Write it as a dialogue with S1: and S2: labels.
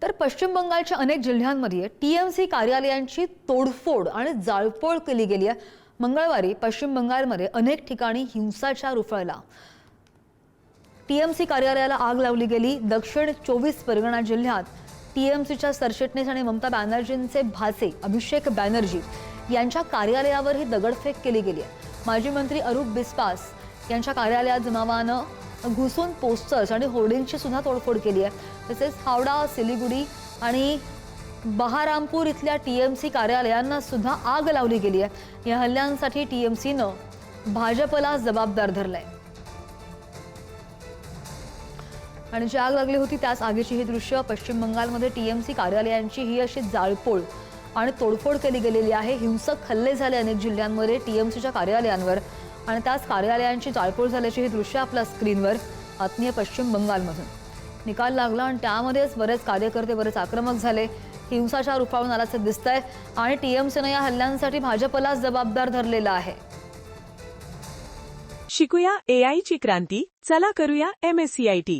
S1: तर पश्चिम बंगालच्या अनेक जिल्ह्यांमध्ये टीएमसी कार्यालयांची तोडफोड आणि जाळपोळ केली गेली आहे। मंगळवारी पश्चिम बंगालमध्ये अनेक ठिकाणी हिंसाचार उफाळला। टीएमसी कार्यालयाला आग लावली गेली। दक्षिण 24 परगणा जिल्ह्यात टीएमसीच्या सरचिटणीस आणि ममता बॅनर्जींचे भाचे अभिषेक बॅनर्जी यांच्या कार्यालयावर ही दगडफेक केली गेली आहे। माजी मंत्री अरूप बिस्वास यांच्या कार्यालयात जमावानं घुसून पोस्टर्स आणि होर्डिंगची सुद्धा तोडफोड केली आहे। तसेच हावडा, सिलीगुडी आणि बहारामपूर इथल्या टीएमसी कार्यालयांना सुद्धा आग लावली गेली आहे। या हल्ल्यांसाठी टीएमसीनं भाजपला जबाबदार धरलंय आणि जी आग लागली होती त्याच आगीची ही दृश्य। पश्चिम बंगालमध्ये टीएमसी कार्यालयांची ही अशी जाळपोळ आणि तोडफोड केली गेलेली आहे। हिंसक हल्ले झाले अनेक जिल्ह्यांमध्ये टीएमसीच्या कार्यालयांवर आणि त्याच कार्यालयांची जाळपोळ झाल्याची ही दृश्य आपल्या स्क्रीनवर। आत्मीय पश्चिम बंगालमधून निकाल लागला आणि त्यामध्येच बरेच कार्यकर्ते बरेच आक्रमक झाले। हिंसाचार उफाळून आल्याचे दिसतंय आणि टीएमसीनं या हल्ल्यांसाठी भाजपला जबाबदार धरलेला आहे।
S2: शिकूया एआय ची क्रांती, चला करूया MSCIT।